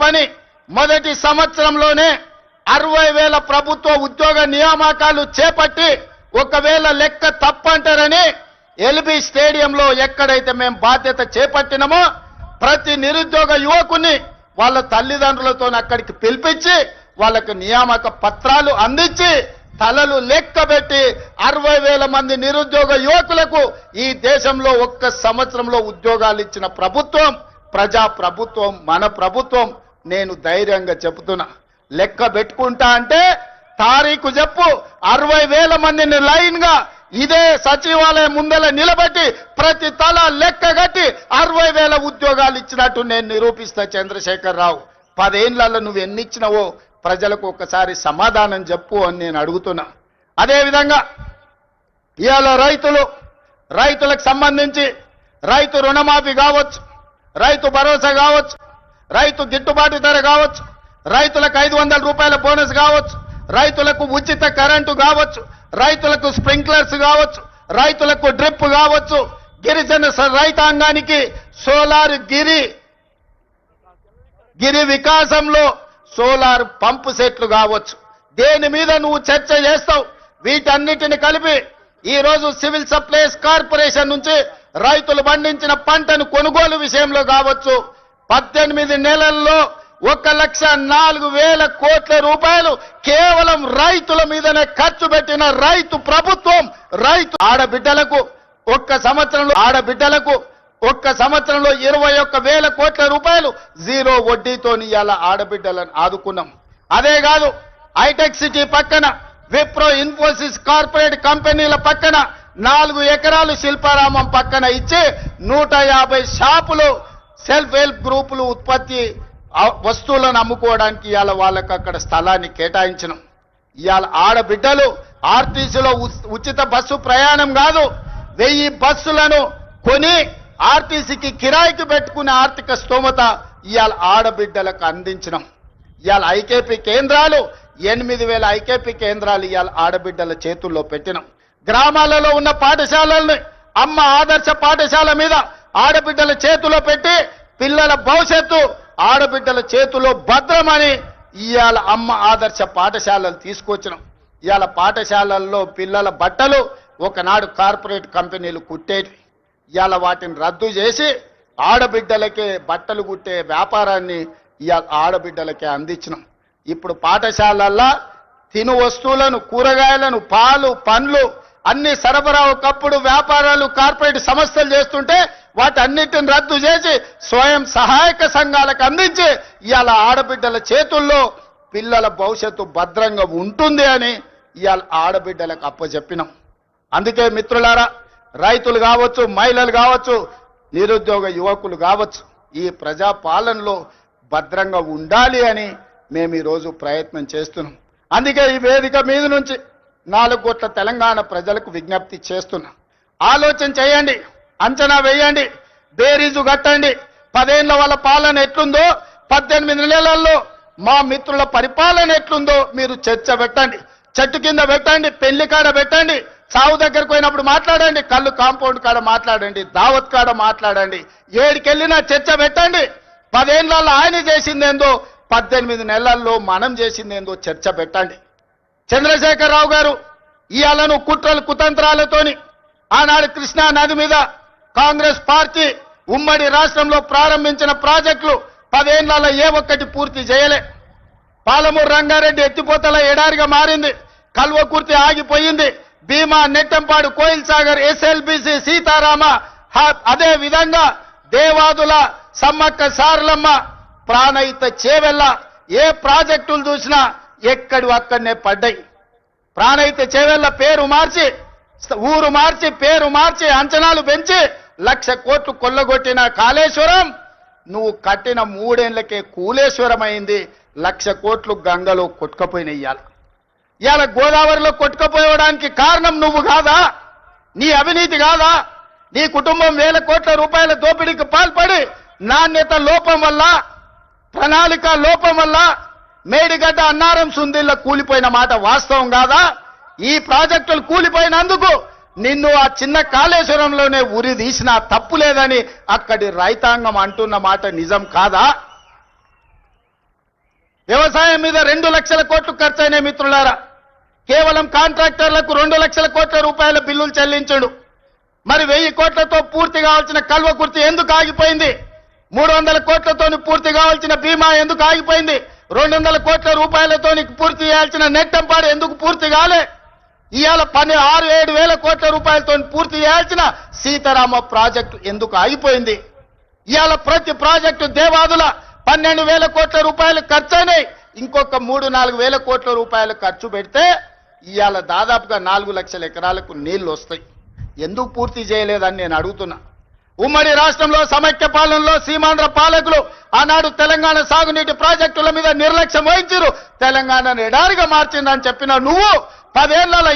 పని మొదటి సంవత్సరంలోనే 60,000 ప్రభుత్వ ఉద్యోగ నియామకాలు చేపట్టి ఒకవేళ లెక్క తప్పంటారని ఎల్బీ స్టేడియంలో ఎక్కడైతే మేము బాధ్యత చేపట్టినామో ప్రతి నిరుద్యోగ యువకుని వాళ్ళ తల్లిదండ్రులతో అక్కడికి పిలిపించి వాళ్ళకి నియామక పత్రాలు అందించి తలలు లెక్కబెట్టి 60,000 మంది నిరుద్యోగ యువకులకు ఈ దేశంలో ఒక్క సంవత్సరంలో ఉద్యోగాలు ఇచ్చిన ప్రభుత్వం ప్రజా ప్రభుత్వం, మన ప్రభుత్వం. నేను ధైర్యంగా చెబుతున్నా, లెక్క పెట్టుకుంటా అంటే తారీఖు చెప్పు, 60,000 మందిని లైన్ గా ఇదే సచివాలయం ముందల నిలబెట్టి ప్రతి తల లెక్క కట్టి 60,000 ఉద్యోగాలు ఇచ్చినట్టు నేను నిరూపిస్తా. చంద్రశేఖర్ రావు, 10 ఏళ్లలో నువ్వు ఎన్ని ఇచ్చినావో ప్రజలకు ఒక్కసారి సమాధానం చెప్పు అని నేను అడుగుతున్నా. అదేవిధంగా ఇవాళ రైతులకు సంబంధించి రైతు రుణమాఫీ కావచ్చు, రైతు భరోసా కావచ్చు, రైతు గిట్టుబాటు ధర కావచ్చు, రైతులకు 500 రూపాయల బోనస్ కావచ్చు, రైతులకు ఉచిత కరెంటు కావచ్చు, రైతులకు స్ప్రింక్లర్స్ కావచ్చు, రైతులకు డ్రిప్ కావచ్చు, గిరిజన రైతాంగానికి సోలార్ గిరి వికాసంలో సోలార్ పంపు సెట్లు కావచ్చు. దేని మీద నువ్వు చర్చ చేస్తావు? వీటన్నిటిని కలిపి ఈ రోజు సివిల్ సప్లైస్ కార్పొరేషన్ నుంచి రైతులు పండించిన పంటను కొనుగోలు విషయంలో కావచ్చు 18 నెలల్లో 1,04,000 కోట్ల రూపాయలు కేవలం రైతుల మీదనే ఖర్చు పెట్టిన రైతు ప్రభుత్వం. రైతు ఆడబిడ్డలకు ఒక్క సంవత్సరంలో 21,000 కోట్ల రూపాయలు జీరో వడ్డీతో ఇవాళ ఆడబిడ్డలను ఆదుకున్నాం. అదే కాదు, హైటెక్ సిటీ పక్కన విప్రో ఇన్ఫోసిస్ కార్పొరేట్ కంపెనీల పక్కన 4 ఎకరాలు శిల్పారామం పక్కన ఇచ్చి 150 షాపులు సెల్ఫ్ హెల్ప్ గ్రూపులు ఉత్పత్తి వస్తువులను అమ్ముకోవడానికి ఇవాళ వాళ్ళకి అక్కడ స్థలాన్ని కేటాయించినాం. ఇవాళ ఆడబిడ్డలు ఆర్టీసీలో ఉచిత బస్సు ప్రయాణం కాదు, 1000 బస్సులను కొని ఆర్టీసీకి కిరాయికి పెట్టుకునే ఆర్థిక స్తోమత ఇవాళ ఆడబిడ్డలకు అందించినాం. ఇవాళ ఐకేపీ కేంద్రాలు 8,000 ఐకేపీ కేంద్రాలు ఇవాళ ఆడబిడ్డల చేతుల్లో పెట్టినాం. గ్రామాలలో ఉన్న పాఠశాలల్ని అమ్మ ఆదర్శ పాఠశాల మీద ఆడబిడ్డల చేతిలో పెట్టి పిల్లల భవిష్యత్తు ఆడబిడ్డల చేతిలో భద్రమని ఇవాళ అమ్మ ఆదర్శ పాఠశాలలు తీసుకొచ్చినాం. ఇవాళ పాఠశాలల్లో పిల్లల బట్టలు ఒకనాడు కార్పొరేట్ కంపెనీలు కుట్టేవి, ఇవాళ వాటిని రద్దు చేసి ఆడబిడ్డలకే బట్టలు కుట్టే వ్యాపారాన్ని ఇవాళ ఆడబిడ్డలకే అందించినాం. ఇప్పుడు పాఠశాలల్లో తిను వస్తువులను, కూరగాయలను, పాలు, పండ్లు అన్ని సరఫరా ఒకప్పుడు వ్యాపారాలు కార్పొరేట్ సంస్థలు చేస్తుంటే వాటన్నిటిని రద్దు చేసి స్వయం సహాయక సంఘాలకు అందించి ఇవాళ ఆడబిడ్డల చేతుల్లో పిల్లల భవిష్యత్తు భద్రంగా ఉంటుంది అని ఇవాళ ఆడబిడ్డలకు అప్పచెప్పినాం. అందుకే మిత్రులారా, రైతులు కావచ్చు, మహిళలు కావచ్చు, నిరుద్యోగ యువకులు కావచ్చు, ఈ ప్రజా పాలనలో భద్రంగా ఉండాలి అని మేము ఈరోజు ప్రయత్నం చేస్తున్నాం. అందుకే ఈ వేదిక మీద నుంచి 4 కోట్ల తెలంగాణ ప్రజలకు విజ్ఞప్తి చేస్తున్నా. ఆలోచన చేయండి, అంచనా వేయండి, బేరీజు కట్టండి. 10 ఏళ్ల వాళ్ళ పాలన ఎట్లుందో, 18 నెలల్లో మా మిత్రుల పరిపాలన ఎట్లుందో మీరు చర్చ పెట్టండి. చెట్టు కింద పెట్టండి, పెళ్లి కాడ పెట్టండి, చావు దగ్గరకు పోయినప్పుడు మాట్లాడండి, కళ్ళు కాంపౌండ్ కాడ మాట్లాడండి, దావత్ కాడ మాట్లాడండి, ఏడికెళ్ళినా చర్చ పెట్టండి. 10 ఏళ్లలో ఆయన చేసిందేందో, 18 నెలల్లో మనం చేసిందేందో చర్చ పెట్టండి. చంద్రశేఖర్ రావు గారు ఇవాళను కుట్రలు కుతంత్రాలతోని ఆనాడు కృష్ణా నది మీద కాంగ్రెస్ పార్టీ ఉమ్మడి రాష్ట్రంలో ప్రారంభించిన ప్రాజెక్టులు 10 ఏళ్లలో ఏ ఒక్కటి పూర్తి చేయలే. పాలమూరు రంగారెడ్డి ఎత్తిపోతల ఎడారిగా మారింది, కల్వకుర్తి ఆగిపోయింది, భీమా, నెట్టంపాడు, కోయిల్ సాగర్, ఎస్ఎల్బిసి, సీతారామ, అదే విధంగా దేవాదుల, సమ్మక్క సారలమ్మ, ప్రాణహిత చేవెళ్ళ ఏ ప్రాజెక్టులు చూసినా ఎక్కడి అక్కడనే పడ్డాయి. ప్రాణహిత చేవెళ్ళ పేరు మార్చి, ఊరు మార్చి, పేరు మార్చి, అంచనాలు పెంచి 1,00,000 కోట్లు కొల్లగొట్టిన కాళేశ్వరం నువ్వు కట్టిన 3 ఏళ్లకే కూలేశ్వరం అయింది. 1,00,000 కోట్లు గంగలో కొట్టుకపోయినాయి. ఇవాళ గోదావరిలో కొట్టుకపోవడానికి కారణం నువ్వు కాదా? నీ అవినీతి కాదా? నీ కుటుంబం 1,000 కోట్ల రూపాయల దోపిడీకి పాల్పడి నాణ్యత లోపం వల్ల, ప్రణాళిక లోపం వల్ల మేడిగడ్డ, అన్నారం, సుందిల్ల కూలిపోయిన మాట వాస్తవం కాదా? ఈ ప్రాజెక్టులు కూలిపోయినందుకు నిన్ను ఆ చిన్న కాళేశ్వరంలోనే ఉరి తీసినా తప్పు లేదని అక్కడి రైతాంగం అంటున్న మాట నిజం కాదా? వ్యవసాయం మీద 2 లక్షల కోట్లు ఖర్చయినాయి మిత్రులారా. కేవలం కాంట్రాక్టర్లకు 2 లక్షల కోట్ల రూపాయల బిల్లులు చెల్లించాడు. మరి 1000 కోట్లతో పూర్తి కావాల్సిన కల్వకుర్తి ఎందుకు ఆగిపోయింది? 300 కోట్లతోని పూర్తి కావాల్సిన బీమా ఎందుకు ఆగిపోయింది? 200 కోట్ల రూపాయలతోని పూర్తి చేయాల్సిన నెట్టంపాడు ఎందుకు పూర్తి కాలే? ఇవాళ 6-7 వేల కోట్ల రూపాయలతో పూర్తి చేయాల్సిన సీతారామ ప్రాజెక్టు ఎందుకు ఆగిపోయింది? ఇవాళ ప్రతి ప్రాజెక్టు దేవాదుల 12,000 కోట్ల రూపాయలు ఖర్చయినాయి. ఇంకొక 3-4 వేల కోట్ల రూపాయలు ఖర్చు పెడితే ఇవాళ దాదాపుగా 4 లక్షల ఎకరాలకు నీళ్లు వస్తాయి. ఎందుకు పూర్తి చేయలేదని నేను అడుగుతున్నా. ఉమ్మడి రాష్ట్రంలో సమైక్య పాలనలో సీమాంధ్ర పాలకులు ఆనాడు తెలంగాణ సాగునీటి ప్రాజెక్టుల మీద నిర్లక్ష్యం వహించారు. తెలంగాణను ఎడారిగా మార్చిందని చెప్పిన నువ్వు 10 ఏళ్లలో